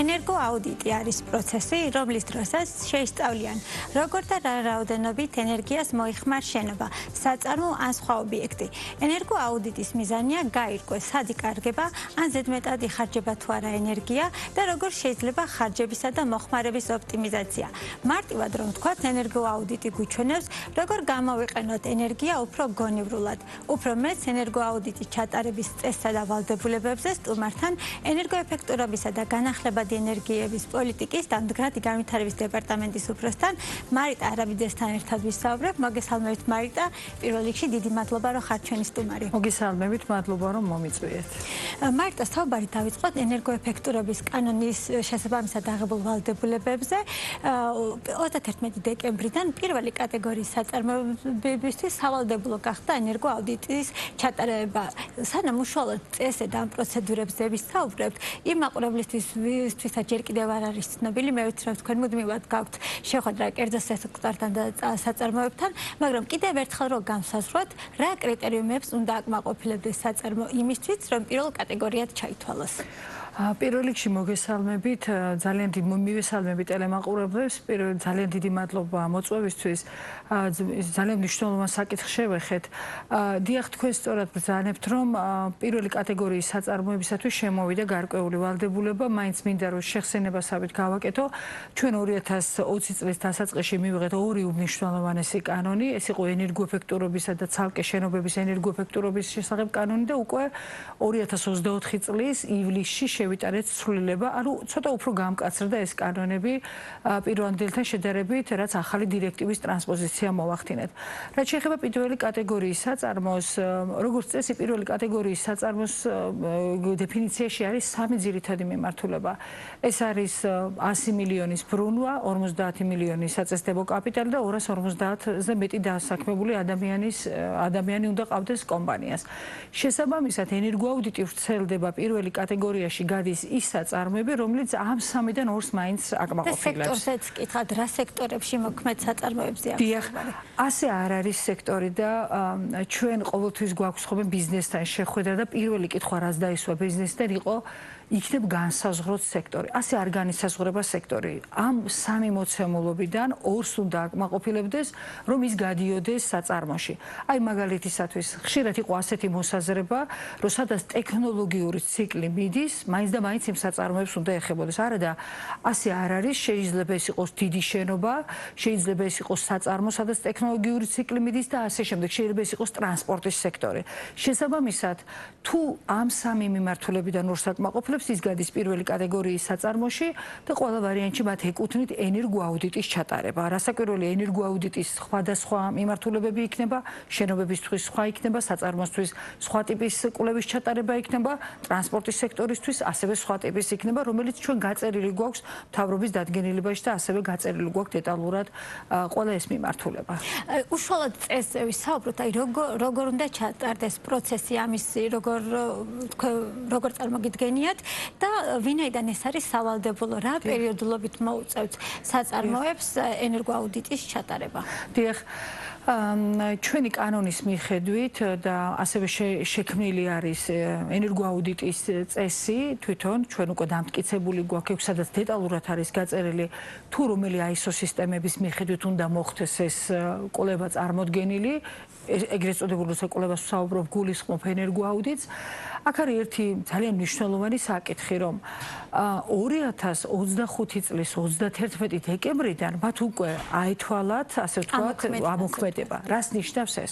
ენერგოაუდიტი არის პროცესი, რომლის დროსაც შეისწავლიან, როგორ და რა რაოდენობით ენერგიას მოიხმარ შენობა, საწარმო ან სხვა ობიექტი. ენერგოაუდიტის მიზანია გაირკვეს, სად იკარგება ან ზედმეტად იხარჯება თუ არა ენერგია და როგორ შეიძლება ხარჯებისა და მოხმარების ოპტიმიზაცია. მარტივად რომ ვთქვათ, ენერგოაუდიტი გვიჩვენებს, როგორ გამოვიყენოთ ენერგია უფრო გონივრულად. უფრო მეც ენერგოაუდიტის ჩატარების წესსა და ვალდებულებებზე სტუმართან ენერგოეფექტურობისა და განახლებადი ენერგიების პოლიტიკის და მდგრადი განვითარების დეპარტამენტის უფროსთან მარიტა არაბიძესთან ერთად ვისაუბრებ. მოგესალმებით მარიტა, პირველ რიგში დიდი მადლობა რომ ხართ ჩვენი სტუმარი. მოგესალმებით, მადლობა რომ მომიწვიეთ. მარიტა, საუბარი დავიწყოთ ენერგოეფექტურობის კანონის შესაბამისად აღებულ ვალდებულებებზე. 31 დეკემბრიდან პირველი კატეგორიის საწარმოებისთვის სავალდებულო გახდა ენერგოაუდიტის ჩატარება. სანამ უშუალოდ წესად ამ პროცედურებზე ვისაუბრებთ, იმ მაყურებლისთვის ვისაც ჯერ კიდევ არ არის ცნობილი, მე ვიცი რომ თქვენ მუდმივად გაქვთ შეხვედრა კერძო სექტორთან და საწარმოებთან, მაგრამ კიდევ ერთხელ რომ განსაზღვროთ, რა კრიტერიუმებს უნდა აკმაყოფილებდეს საწარმო იმისთვის, რომ პირველ კატეგორიად ჩაითვალოს. პირველ რიგში მოგესალმებით, მივესალმებით ტელემაყურებლებს, ძალიან დიდი მადლობა მოწვევისთვის, ძალიან მნიშვნელოვან საკითხს შევეხეთ. დიახ, თქვენ სწორად ბრძანებთ, რომ პირველი კატეგორიის საწარმოებისათვის შემოვიდა გარკვეული ვალდებულება, მაინც მინდა რომ შეხსენებასავით გავაკეთო. ჩვენ 2020 წლის დასაწყისში მივიღეთ ორი უმნიშვნელოვანესი კანონი, ეს იყო ენერგოეფექტურობისა და ცალკე შენობების ენერგოეფექტურობის შესახებ კანონი და უკვე 2024 წლის ივლისში შევიტანეთ ცვლილება, ანუ ცოტა უფრო გამკაცრდა ეს კანონები პირვანდელთან შედარებით, რაც ახალი დირექტივის ტრანსპოზიცია მოვახდინეთ. რაც შეეხება პირველი კატეგორიის საწარმოს, როგორც წესი, პირველი კატეგორიის საწარმოს დეფინიციაში არის სამი ძირითადი მიმართულება. ეს არის 100 მილიონის ბრუნვა, 50 მილიონი საწესდებო კაპიტალი და 250-ზე მეტი დასაქმებული ადამიანი უნდა ყავდეს კომპანიას. შესაბამისად, ენერგოაუდიტი ვრცელდება პირველი კატეგორიაში გადის ის საწარმოები, რომელიც ამ სამიდან ორს მაინც აკმაყოფილებს. სექტორზეც კითხავთ, რა სექტორებში მოქმედ საწარმოებზე აქვს? დიახ, ასე არ არის სექტორი და ჩვენ ყოველთვის გვაქვს ხოლმე ბიზნესთან შეხვედრა და პირველი კითხვა, რაც დაისვა ბიზნესთან, იყო იქნებ განსაზღვროთ სექტორი. ასე არ განისაზღვრება სექტორი. ამ სამი მოცემულობიდან ორს უნდა აკმაყოფილებდეს, რომ ის გადიოდეს საწარმოში. აი მაგალითისათვის, ხშირად იყო ასეთი მოსაზრება, რომ სადაც ტექნოლოგიური ციკლი მიდის, მაინც და მაინც იმ საწარმოებს უნდა ეხებოდეს. არა და ასე არ არის, შეიძლება ეს იყოს დიდი შენობა, შეიძლება ეს იყოს საწარმო, სადაც ტექნოლოგიური ციკლი მიდის და ასე შემდეგ, შეიძლება ეს იყოს ტრანსპორტის სექტორი. შესაბამისად, თუ ამ სამი მიმართულებიდან ორს აკმაყოფილებს, ის გადის პირველი კატეგორიის საწარმოში და ყველა ვარიანტში მათ ეკუთვნით ენერგოაუდიტის ჩატარება. რასაკვირველია, ენერგოაუდიტის სხვადასხვა მიმართულებები იქნება, შენობებისთვის სხვა იქნება, საწარმოსთვის სხვა ტიპის კვლევის ჩატარება იქნება, ტრანსპორტის სექტორისთვის ასევე სხვა ტიპის იქნება, რომელიც ჩვენ გაწერილი გვაქვს მთავრობის დადგენილებაში და ასევე გაწერილი გვაქვს დეტალურად ყველა ეს მიმართულება. უშუალოდ წესზე ვისაუბროთ, აი როგორ უნდა ჩატარდეს პროცესი ამის, როგორ წარმოგიდგენიათ და ვინაიდან ეს არის სავალდებულო, რა პერიოდულობით მოუწევთ საწარმოებს ენერგოაუდიტის ჩატარება? დიახ, ჩვენი კანონის მიხედვით და ასევე შექმნილი არის ენერგოაუდიტის წესი, თვითონ ჩვენ უკვე დამტკიცებული გვაქვს, სადაც დეტალურად არის გაწერილი თუ რომელი ISO სისტემების მიხედვით უნდა მოხდეს ეს კვლევა წარმოდგენილი, ეგრეთ წოდებულ კვლევას ვსაუბრობ გულისხმობ ენერგოაუდიტს. აქ არის ერთი ძალიან მნიშვნელოვანი საკითხი, რომ 2025 წლის 31 დეკემბრიდან მათ უკვე აითვალათ, ასე ვთქვათ, ამოქმედება. რას ნიშნავს ეს?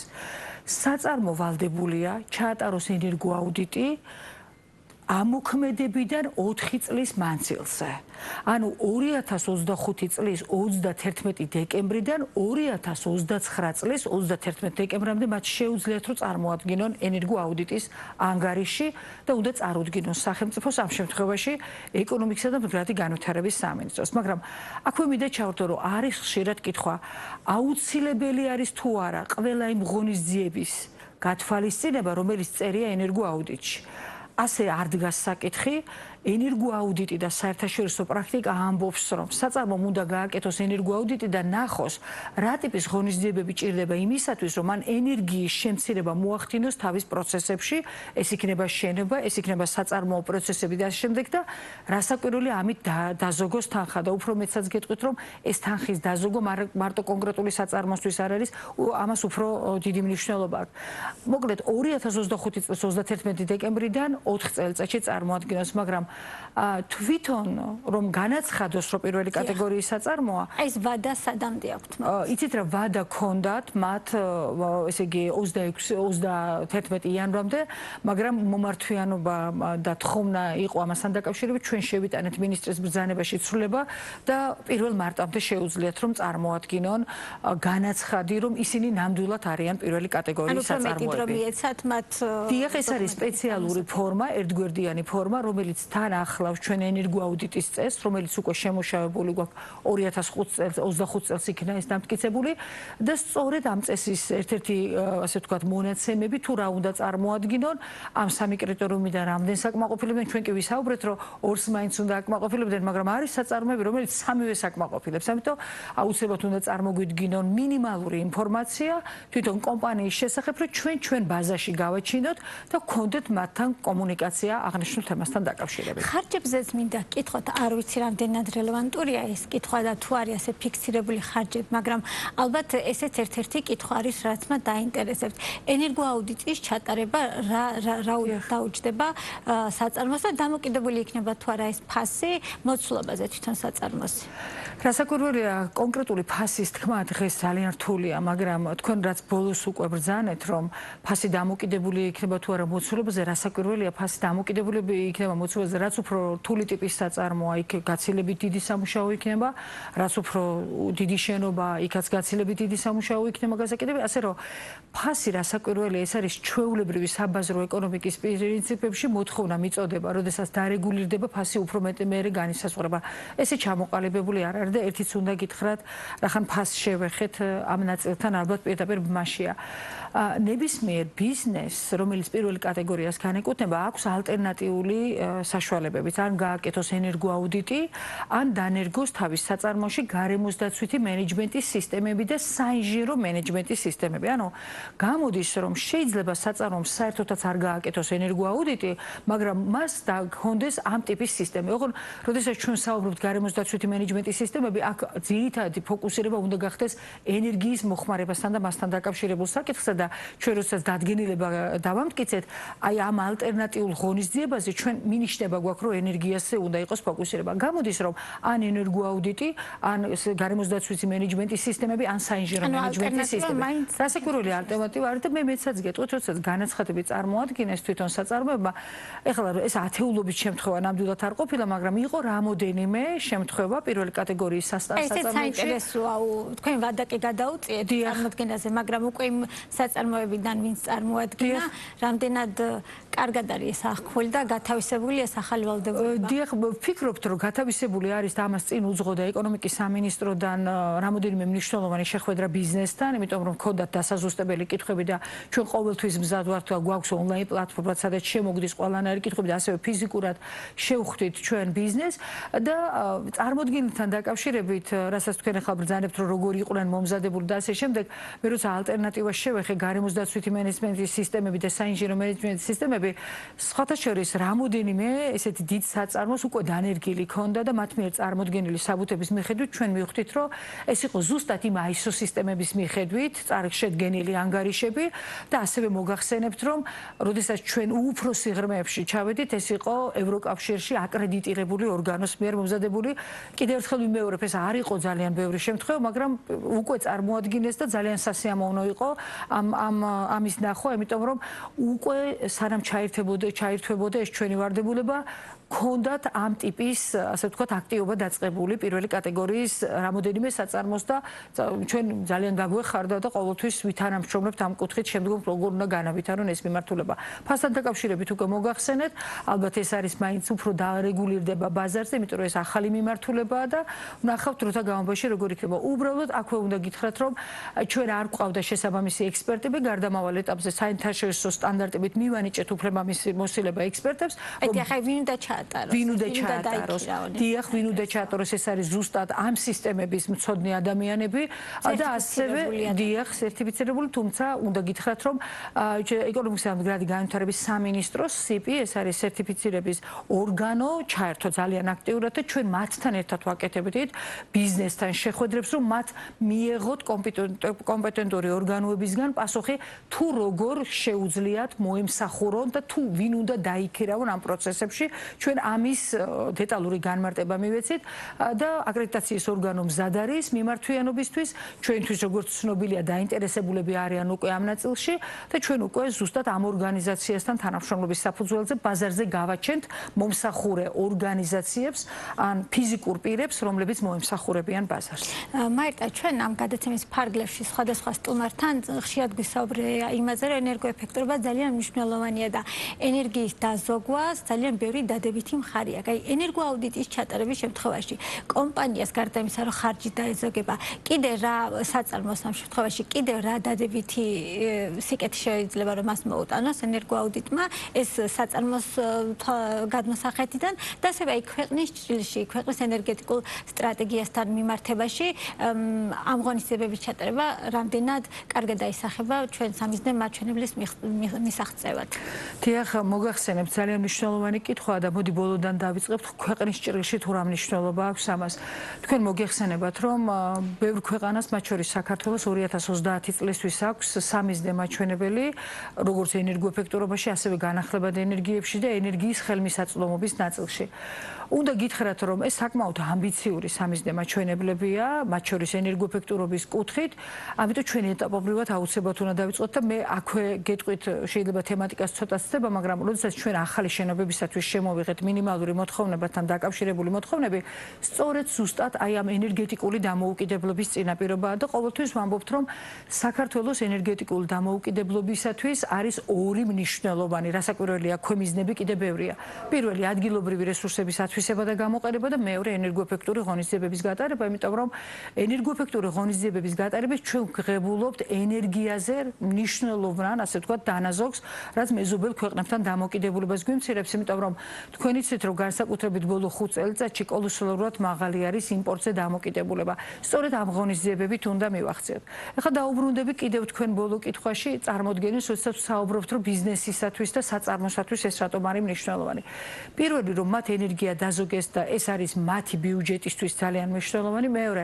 საწარმო ვალდებულია ჩაატაროს ენერგოაუდიტი ამოქმედებიდან 4 წლის მანძილზე. ანუ 2025 წლის 31 დეკემბრიდან 2029 წლის 31 დეკემბრამდე მათ შეუძლიათ რომ წარმოადგინონ ენერგოაუდიტის ანგარიში და უნდა წარუდგინონ სახელმწიფოს ამ შემთხვევაში ეკონომიკისა და მდგრადი განვითარების სამინისტროს. მაგრამ აქვე მინდა ჩავთვალო, რომ არის ხშირად კითხვა, აუცილებელი არის თუ არა ყველა იმ ღონისძიების გათვალისწინება, რომელიც წერია ენერგოაუდიტში. ასე არ დგას საკითხი, ენერგოაუდიტი და საერთაშორისო პრაქტიკა ამბობს, რომ საწარმომ უნდა გააკეთოს ენერგოაუდიტი და ნახოს, რა ტიპის ღონისძიებები ჭირდება იმისათვის, რომ მან ენერგიის შემცირება მოახდინოს თავის პროცესებში, ეს იქნება შენობა, ეს იქნება საწარმოო პროცესები და შემდეგ და რასაკვირველია ამით დაზოგოს თანხა და უფრო მეცაც გეტყვით, რომ ეს თანხის დაზოგო მარტო კონკრეტული საწარმოსთვის არ არის, ამას უფრო დიდი მნიშვნელობა აქვს. მოკლედ 2025 წლის 31 დეკემბრიდან 4 წელიწადში წარმოადგენს, მაგრამ თვითონ რომ განაცხადოს, რომ პირველი კატეგორიის საწარმოა, ეს ვადა სადამდე აქვთ? იცით რა ვადა ქონდათ მათ, ესე იგი 31 იანვრამდე, მაგრამ მომართვიანობა და თხოვნა იყო ამასთან დაკავშირებით, ჩვენ შევიტანეთ მინისტრის ბრძანებაში ცვლილება და 1 მარტამდე შეუძლიათ რომ წარმოადგინონ განაცხადი, რომ ისინი ნამდვილად არიან პირველი კატეგორიის საწარმოები. დიახ, ეს არის სპეციალური ფორმა, ერთგვერდიანი ფორმა, რომელიც თან ახლავს ჩვენ ენერგოაუდიტის წესს, რომელიც უკვე შემუშავებული გვაქვს 2025 წელს იქნა ეს დამტკიცებული და სწორედ ამ წესის ერთ-ერთი ასე ვთქვათ მონაცემები თუ რა უნდა წარმოადგინონ ამ სამი კრიტერიუმიდან რამდენ საკმაყოფილებენ, ჩვენ კი ვისაუბრეთ, რომ ორს მაინც უნდა აკმაყოფილებდნენ, მაგრამ არის საწარმოები, რომელიც სამივე საკმაყოფილებს. ამიტომ აუცილებლად უნდა წარმოგვიდგინონ მინიმალური ინფორმაცია თვითონ კომპანიის შესახებ, რომ ჩვენ ბაზაში გავაჩინოთ და გქონდეთ მათთან კომუნიკაცია აღნიშნულ თემასთან დაკავშირებით. ხარჯებზეც მინდა გკითხოთ, არ ვიცი რამდენად რელევანტურია ეს კითხვა და თუ არის ასე ფიქსირებული ხარჯები, მაგრამ ალბათ ესეც ერთ-ერთი კითხვა არის, რაც მათ დაინტერესებს. ენერგოაუდიტის ჩატარება რა დაუჯდება საწარმოს და დამოკიდებული იქნება თუ არა ეს ფასი მოცულობაზე თვითონ საწარმოს. რასაკვირველია, კონკრეტული ფასის თქმა დღეს ძალიან რთულია, მაგრამ თქვენ რაც ბოლოს უკვე ბრძანეთ, რომ ფასი დამოკიდებული იქნება თუ არა მოცულობაზე, რასაკვირველია, ფასი დამოკიდებული იქნება მოცულობაზე, რაც უფრო რთული ტიპის საწარმოა, იქ გაცილებით დიდი სამუშაო იქნება, რაც უფრო დიდი შენობა, იქაც გაცილებით დიდი სამუშაო იქნება გასაკეთებელი, ასე რომ ფასი რასაკვირველია, ეს არის ჩვეულებრივი საბაზრო ეკონომიკის პრინციპებში მოთხოვნა მიწოდება, როდესაც დარეგულირდება ფასი უფრო მეტი განისაზღვრება. ესე ჩამოყალიბებული არ არის და ერთიც უნდა გითხრათ, რახან ფასს შევეხეთ ამ ნაწილთან ალბათ პირდაპირ ბმაშია. ნებისმიერ ბიზნესს, რომელიც პირველი კატეგორიას განეკუთვნება, აქვს ალტერნატიული საშუალებებიც. ან გააკეთოს ენერგოაუდიტი, ან დანერგოს თავის საწარმოში გარემოსდაცვითი მენეჯმენტის სისტემები და საინჟინრო მენეჯმენტის სისტემები. ანუ გამოდის, რომ შეიძლება საწარმოს საერთოდაც არ გააკეთოს ენერგოაუდიტი, მაგრამ მას გქონდეს ამ ტიპის სისტემები. ოღონდ, როდესაც ჩვენ საუბრობთ გარემოსდაცვითი მენეჯმენტის სისტემები, აქ ძირითადი ფოკუსირება უნდა გახდეს ენერგიის მოხმარებასთან და მასთან დაკავშირებულ საკითხსა და ჩვენ როდესაც დადგენილება დავამტკიცეთ, აი ამ ალტერნატიულ ღონისძიებაზე ჩვენ მინიშნება გვაქვს, რომ ენერგიაზე უნდა იყოს ფოკუსირება. გამოდის, რომ ან ენერგოაუდიტი, ან გარემოსდაცვითი მენეჯმენტის სისტემები, ან საინჟინრო მენეჯმენტის სისტემები. რასაკვირველია ალტერნატივა არის და მე მეცაც გეტყვით, როდესაც განაცხადები წარმოადგინეს თვითონ საწარმოებმა, ეხლა ეს ათეულობით შემთხვევა ნამდვილად არ ყოფილა, მაგრამ იყო რამოდენიმე შემთხვევა პირველი კატეგორიის საწარმოებში. ეს საინტერესოა, თქვენ ვადაკი გადაუწიეთ წარმოადგენაზე, მაგრამ უკვე იმ საწარმოებიდან ვინც წარმოადგენა, რამდენად კარგად არის ახალი და გათავისებულია ეს ახალი ვალდებულება. დიახ, ვფიქრობთ, რომ გათავისებული არის და ამას წინ უძღოდა ეკონომიკის სამინისტროდან რამოდენიმე მნიშვნელოვანი შეხვედრა ბიზნესთან, იმიტომ რომ ჰქონდათ დასაზუსტებელი კითხვები და ჩვენ ყოველთვის მზად ვართ და გვაქვს ონლაინ პლატფორმა, სადაც შემოგდის ყველანაირი კითხვები და ასევე ფიზიკურად შევხვდით ჩვენ ბიზნესს და წარმოდგენილთან დაკავშირებით, რასაც თქვენ ახლა ბრძანებთ, რომ როგორი იყვნენ მომზადებული და ასე შემდეგ, მე როცა ალტერნატივას შევეხე გარემოსდაცვითი მენეჯმენტის სისტემები და საინჟინრო მენეჯმენტის სისტემები, სხვათა შორის რამოდენიმე ესეთი დიდ საწარმოს უკვე დანერგილი ქონდა და მათ მიერ წარმოდგენილი საბუთების მიხედვით ჩვენ მივხვდით, რომ ეს იყო ზუსტად იმ ISO სისტემების მიხედვით წარმოდგენილი ანგარიშები და ასევე მოგახსენებთ, რომ როდესაც ჩვენ უფრო სიღრმეებში ჩავედით, ეს იყო ევროკავშირში აკრედიტირებული ორგანოს მიერ მომზადებული. კიდევ ერთხელ ვიმეორებ, ეს არ იყო ძალიან ბევრი შემთხვევა, მაგრამ უკვე წარმოადგინეს და ძალიან სასიამოვნო იყო ამის ნახვა, იმიტომ რომ უკვე სანამ ჩაირთვებოდა ეს ჩვენი ვარდებულება, ქონდათ ამ ტიპის, ასე ვთქვათ, აქტივობა დაწყებული პირველი კატეგორიის რამოდენიმე საწარმოს და ჩვენ ძალიან გაგვეხარდა და ყოველთვის ვითანამშრომლებთ ამ კუთხით, შემდგომ როგორ უნდა განავითარონ ეს მიმართულება. ფასთან დაკავშირებით უკვე მოგახსენეთ, ალბათ ეს არის მაინც უფრო დარეგულირდება ბაზარზე, იმიტომ რომ ეს ახალი მიმართულებაა და ვნახავთ დროთა განმავლობაში როგორ იქნება. უბრალოდ აქვე უნდა გითხრათ, რომ ჩვენ არ გვყავდა შესაბამისი ექსპერტები, გარდამავალ ეტაპზე საერთაშორისო სტანდარტებით მივანიჭეთ უფლებამოსილება ექსპერტებს. აი, ახლა ვინ უნდა ჩაატაროს. ვინ უნდა ჩაატაროს? დიახ, ვინ უნდა ჩაატაროს? ეს არის ზუსტად ამ სისტემების მცოდნე ადამიანები და ასევე დიახ, სერტიფიცირებული, თუმცა უნდა გითხრათ, რომ ეკონომიკის და მდგრადი განვითარების სამინისტროს CP, ეს არის სერტიფიცირების ორგანო, ჩაერთო ძალიან აქტიურად და ჩვენ მათთან ერთად ვაკეთებდით ბიზნესთან შეხვედრებს, რომ მათ მიეღოთ კომპეტენტური ორგანოებისგან პასუხი თუ როგორ შეუძლიათ მოემსახურონ და თუ ვინ უნდა დაიქირავონ ამ პროცესებში. ჩვენ ამის დეტალური განმარტება მივეცით და აკრედიტაციის ორგანო მზად არის მიმართვიანობისთვის. ჩვენთვის როგორც ცნობილია დაინტერესებულები არიან უკვე ამ ნაწილში და ჩვენ უკვე ზუსტად ამ ორგანიზაციასთან თანამშრომლობის საფუძველზე ბაზარზე გავაჩენთ მომსახურე ორგანიზაციებს ან ფიზიკურ პირებს, რომლებიც მოემსახურებიან ბაზარს. მაირტა, ჩვენ ამ გადაცემის ფარგლებში სხვადასხვა სტუმართან ხშირად გვისაუბრია იმაზე, რომ ენერგოეფექტურობა ძალიან მნიშვნელოვანია და ენერგიის დაზოგვას ძალიან ბევრი დადებითი მხარი აქვს. აი, ენერგოაუდიტის ჩატარების შემთხვევაში კომპანიას გარდა იმისა, რომ ხარჯი დაეზოგება, კიდე რა საწარმოს ამ შემთხვევაში კიდე რა დადებითი სიკეთე შეიძლება რომ მას მოუტანოს ენერგოაუდიტმა ეს საწარმოს გადმოსახედიდან და ასევე აი ქვეყნის ჭრილში, ქვეყნის ენერგეტიკულ სტრატეგიასთან მიმართებაში ამ ღონისძიებების ჩატარება რამდენად კარგად დაისახება ჩვენ სამიზნე მაჩვენებლის მისაღწევად. დიახ, მოგახსენებთ, ძალიან მნიშვნელოვანი კითხვაა და მოდი ბოლოდან დავიწყებთ ქვეყნის ჭრილში თუ რა მნიშვნელობა აქვს ამას. თქვენ მოგეხსენებათ, რომ ბევრ ქვეყანას, მათ შორის საქართველოს 2030 წლისთვის აქვს სამიზნე მაჩვენებელი, როგორც ენერგოეფექტურობაში, ასევე განახლებად ენერგიებში და ენერგიის ხელმისაწვდომობის ნაწილში. უნდა გითხრათ, რომ ეს საკმაოდ ამბიციური სამიზნე მაჩვენებლებია, მათ შორის ენერგოეფექტურობის კუთხით, ამიტომ ჩვენ ეტაპობრივად აუცილებლად უნდა დავიწყოთ და მე აქვე გეტყვით, შეიძლება თემატიკას ცოტა სცდება, მაგრამ როდესაც ჩვენ ახალი შენობებისათვის შემოვიღეთ მინიმალური მოთხოვნებასთან დაკავშირებული მოთხოვნები, სწორედ ზუსტად აი ამ ენერგეტიკული დამოუკიდებლობის წინაპირობაა და ყოველთვის ვამბობთ, რომ საქართველოს ენერგეტიკული დამოუკიდებლობისათვის არის ორი მნიშვნელოვანი, რასაკვირველია, ქვემიზნები კიდე ბევრია. პირველი ადგილობრივი რესურსების ათვისება და გამოყენება და მეორე ენერგოეფექტური ღონისძიებების გატარება, იმიტომ რომ ენერგოეფექტური ღონისძიებების გატარებით ჩვენ ვღებულობთ ენერგიაზე მნიშვნელოვან, ასე ვთქვათ, დანაზოგს, რაც მეზობელ ქვეყნებთან დამოკიდებულებას გვიმცირებს, იმიტომ რომ თქვენ იცით, რომ განსაკუთრებით ბოლო 5 წელიწადში კოლოსალურად მაღალი არის იმპორტზე დამოკიდებულება. სწორედ ამ ღონისძიებებით უნდა მივახციოთ. ეხლა დაუბრუნდები კიდევ თქვენ ბოლო კითხვაში წარმოდგენილს, როდესაც საუბრობთ, რომ ბიზნესისათვის და საწარმოსათვის ეს რატომ არის მნიშვნელოვანი. პირველი, რომ მათ ენერგია დაზოგეს და ეს არის მათი ბიუჯეტისთვის ძალიან მნიშვნელოვანი. მეორე,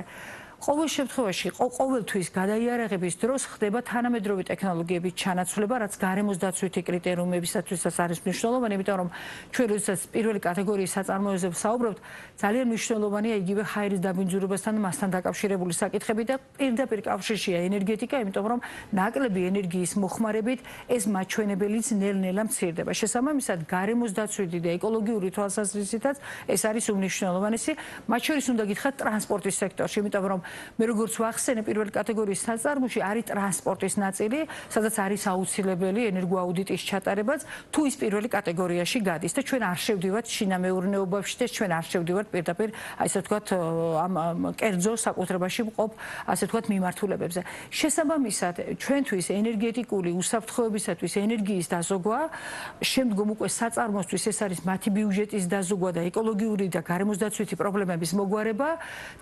ყოველ შემთხვევაში, ყოველთვის გადაიარაღების დროს ხდება თანამედროვე ტექნოლოგიების ჩანაცვლება, რაც გარემოს დაცვითი კრიტერიუმებისათვისაც არის მნიშვნელოვანი, იმიტომ რომ ჩვენ როდესაც პირველი კატეგორიის საწარმოებზე ვსაუბრობთ, ძალიან მნიშვნელოვანია იგივე ჰაერის დაბინძურებასთან და მასთან დაკავშირებული საკითხები და პირდაპირ კავშირშია ენერგეტიკა, იმიტომ რომ ნაკლები ენერგიის მოხმარებით ეს მაჩვენებელიც ნელ-ნელა მცირდება. შესაბამისად, გარემოს დაცვითი და ეკოლოგიური თვალსაზრისითაც ეს არის უმნიშვნელოვანესი, მათ შორის უნდა გითხრათ ტრანსპორტის სექტორში, იმიტომ რომ მე როგორც ვახსენე პირველი კატეგორიის საწარმოში არის ტრანსპორტის ნაწილი, სადაც არის აუცილებელი ენერგოაუდიტის ჩატარებაც, თუ ის პირველი კატეგორიაში გადის და ჩვენ არ შევდივართ შინამეურნეობაში და ჩვენ არ შევდივართ პირდაპირ, ასე ვთქვათ, ამ კერძო საკუთრებაში მყოფ, ასე ვთქვათ, მიმართულებებზე. შესაბამისად, ჩვენთვის ენერგეტიკული უსაფრთხოებისათვის ენერგიის დაზოგვა, შემდგომ უკვე საწარმოსთვის ეს არის მათი ბიუჯეტის დაზოგვა და ეკოლოგიური და გარემოს დაცვითი პრობლემების მოგვარება,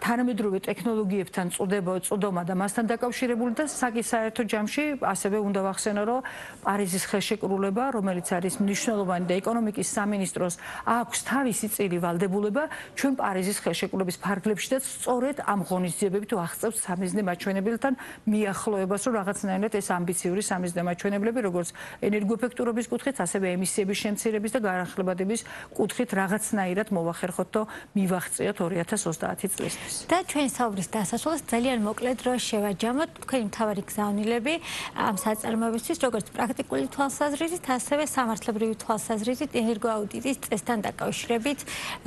თანამედროვე ტექნოლოგიებთან წვდომა და მასთან დაკავშირებული და საერთო ჯამში ასევე უნდა ვახსენო, რომ პარიზის ხელშეკრულება, რომელიც არის მნიშვნელოვანი და ეკონომიკის სამინისტროს აქვს თავისი წილი ვალდებულება, ჩვენ პარიზის ხელშეკრულების ფარგლებში და სწორედ ამ ღონისძიებებით ვახცევთ სამიზნე მაჩვენებელთან მიახლოებას, რომ რაღაცნაირად ეს ამბიციური სამიზნე მაჩვენებლები, როგორც ენერგოეფექტურობის კუთხით, ასევე ემისიების შემცირების და განახლებადების კუთხით რაღაცნაირად მოვახერხოთ და მივაღწიოთ 2030 წლისთვის. და ჩვენ საუბრის დასასრულს ძალიან მოკლედ რო შევაჯამოთ თქვენი მთავარი გზავნილები ამ საწარმოებისთვის, როგორც პრაქტიკული თვალსაზრისით, ასევე სამართლებრივი თვალსაზრისით ენერგოაუდიტის წესთან დაკავშირებით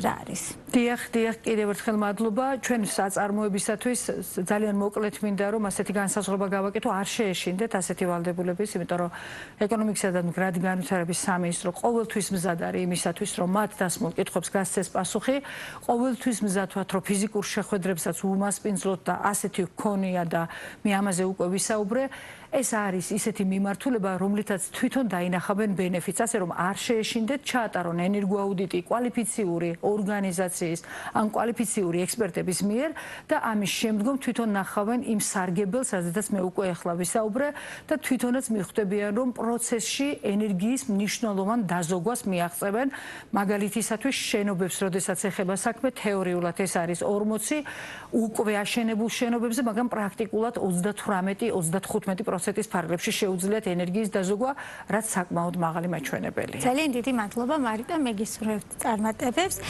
რა არის. დიახ, კიდევ ერთხელ მადლობა. ჩვენ საწარმოებისათვის ძალიან მოკლედ მინდა რომ ასეთი განსაზღვრება გავაკეთო, არ შეეშინდეთ ასეთი ვალდებულების, იმიტომ რომ ეკონომიკისა და მდგრადი განვითარების სამინისტრო ყოველთვის მზად არის იმისათვის, რომ მათ დასმულ კითხვებს გასცეს პასუხი, ყოველთვის მზად ვართ, რომ ფიზიკურ შეხვედრებსაც უმასპინძლოთ და ასეთი გქონია და მე ამაზე უკვე ვისაუბრე. ეს არის ისეთი მიმართულება, რომლითაც თვითონ დაინახავენ ბენეფიტს, ასე რომ არ შეეშინდეთ ჩაატარონ ენერგოაუდიტი კვალიფიციური ორგანიზაციის ან კვალიფიციური ექსპერტების მიერ და ამის შემდგომ თვითონ ნახავენ იმ სარგებელს, რაზეც მე უკვე ახლა ვისაუბრე და თვითონაც მიხვდებიან, რომ პროცესში ენერგიის მნიშვნელოვან დაზოგვას მიაღწევენ. მაგალითისათვის შენობებს, როდესაც ეხება საქმე, თეორიულად ეს არის 40 უკვე აშენებულ შენობებზე, მაგრამ პრაქტიკულად 38-35%-ის ფარგლებში შეუძლიათ ენერგიის დაზოგვა, რაც საკმაოდ მაღალი მაჩვენებელია. ძალიან დიდი მადლობა მარიტა, მე გისურვებთ წარმატებებს.